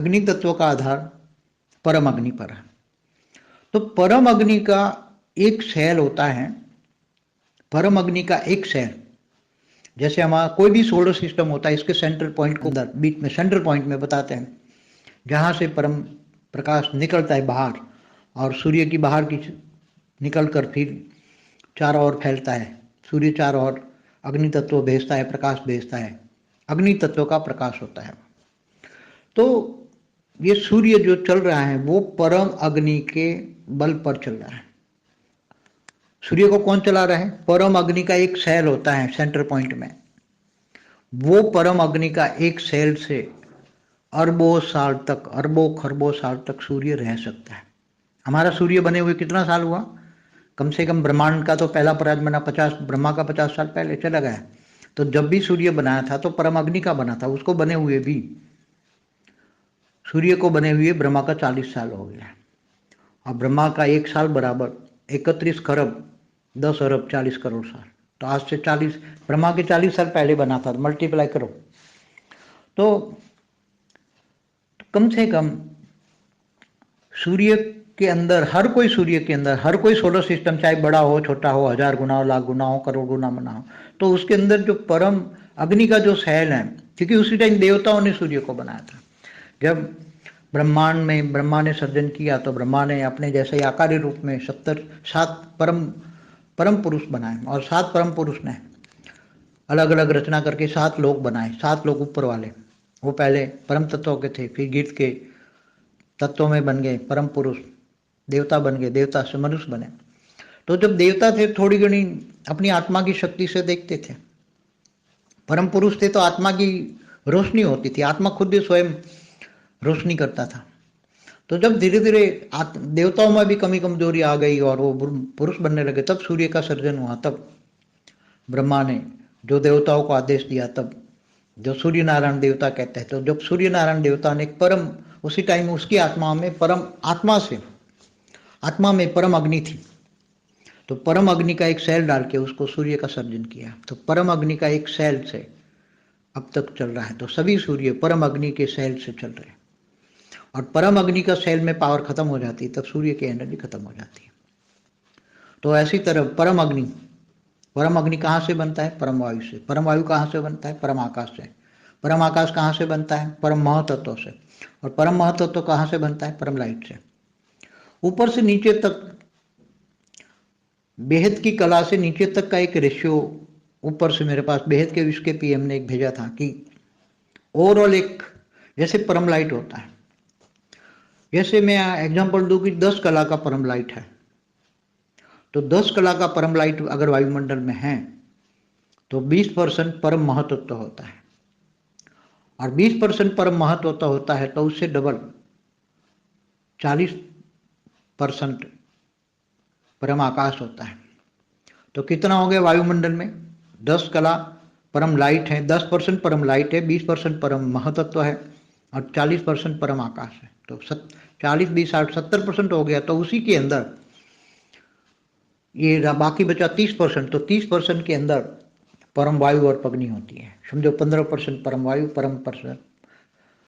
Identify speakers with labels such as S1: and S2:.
S1: अग्नि तत्व का आधार परम अग्नि पर है। तो परम अग्नि का एक सेल होता है, परम अग्नि का एक सेल, जैसे हमारा कोई भी सोलर सिस्टम होता है, इसके सेंट्रल पॉइंट को अंदर बीच में सेंट्रल पॉइंट में बताते हैं, जहाँ से परम प्रकाश निकलता है बाहर, और सूर्य की बाहर की निकल कर फिर चारों ओर फैलता है। सूर्य चारों ओर अग्नि तत्व भेजता है, प्रकाश भेजता है, अग्नि तत्व का प्रकाश होता है। तो ये सूर्य जो चल रहा है वो परम अग्नि के बल पर चल रहा है। सूर्य को कौन चला रहा है? परम अग्नि का एक सेल होता है सेंटर पॉइंट में, वो परम अग्नि का एक सेल से अरबों साल तक, अरबों खरबों साल तक सूर्य रह सकता है। हमारा सूर्य बने हुए कितना साल हुआ? कम से कम ब्रह्मांड का तो पहला पराग बना 50, ब्रह्मा का 50 साल पहले चला गया। तो जब भी सूर्य बनाया था तो परम अग्नि का बना था, उसको बने हुए भी, सूर्य को बने हुए ब्रह्मा का 40 साल हो गया। और ब्रह्मा का एक साल बराबर 31 खरब 10 अरब 40 करोड़ साल। तो आज से 40, ब्रह्मा के 40 साल पहले बना था, मल्टीप्लाई करो। तो कम से कम सूर्य के अंदर, हर कोई सूर्य के अंदर, हर कोई सोलर सिस्टम चाहे बड़ा हो छोटा हो, 1000 गुना हो, लाख गुना हो, करोड़ गुना बना हो, तो उसके अंदर जो परम अग्नि का जो सेल है, क्योंकि उसी टाइम देवताओं ने सूर्य को बनाया था। जब ब्रह्मांड में ब्रह्मा ने सर्जन किया तो ब्रह्मा ने अपने जैसे आकारी रूप में 7 परम पुरुष बनाए, और 7 परम पुरुष ने अलग अलग रचना करके 7 लोग बनाए, 7 लोग ऊपर वाले। वो पहले परम तत्वों के थे, फिर गिर के तत्वों में बन गए परम पुरुष, देवता बन गए, देवता से मनुष्य बने। तो जब देवता थे थोड़ी घनी अपनी आत्मा की शक्ति से देखते थे, परम पुरुष थे तो आत्मा की रोशनी होती थी, आत्मा खुद ही स्वयं रोशनी करता था। तो जब धीरे धीरे देवताओं में भी कमी कमजोरी आ गई और वो पुरुष बनने लगे, तब सूर्य का सर्जन हुआ। तब ब्रह्मा ने जो देवताओं को आदेश दिया, तब जो सूर्य नारायण देवता कहते हैं, तो जब सूर्य नारायण देवता ने परम, उसी टाइम उसकी आत्मा में परम, आत्मा में परम अग्नि थी, तो परम अग्नि का एक सेल डाल के उसको सूर्य का सर्जन किया। तो परम अग्नि का एक सेल से अब तक चल रहा है। तो सभी सूर्य परम अग्नि के सेल से चल रहे हैं, और परम अग्नि का सेल में पावर खत्म हो जाती है, तब सूर्य की एनर्जी खत्म हो जाती है। तो ऐसी तरह परम अग्नि कहाँ से बनता है? परम वायु से। परम वायु कहाँ से बनता है? परम आकाश से। परम आकाश कहाँ से बनता है? परम महतत्व से। और परम महतत्व कहाँ से बनता है? परम लाइट से। ऊपर से नीचे तक, बेहद की कला से नीचे तक का एक रेशियो, ऊपर से मेरे पास बेहद के विश्व के पीएम ने एक भेजा था कि ओवरऑल एक, जैसे परम लाइट होता है, जैसे मैं एग्जांपल दूं कि 10 कला का परम लाइट है, तो 10 कला का परम लाइट अगर वायुमंडल में है तो 20% परम महतत्व होता है, और 20% परम महतत्व होता है तो उससे डबल 40% परम आकाश होता है। तो कितना हो गया वायुमंडल में? 10 कला परम लाइट है, 10% परम लाइट है, 20% परम महतत्व है, और 40% परम आकाश है। तो 40, 20, 60, 70% हो गया। तो उसी के अंदर ये बाकी बचा 30%, तो 30% के अंदर परम वायु और अग्नि होती है। समझो 15% परम वायु, परम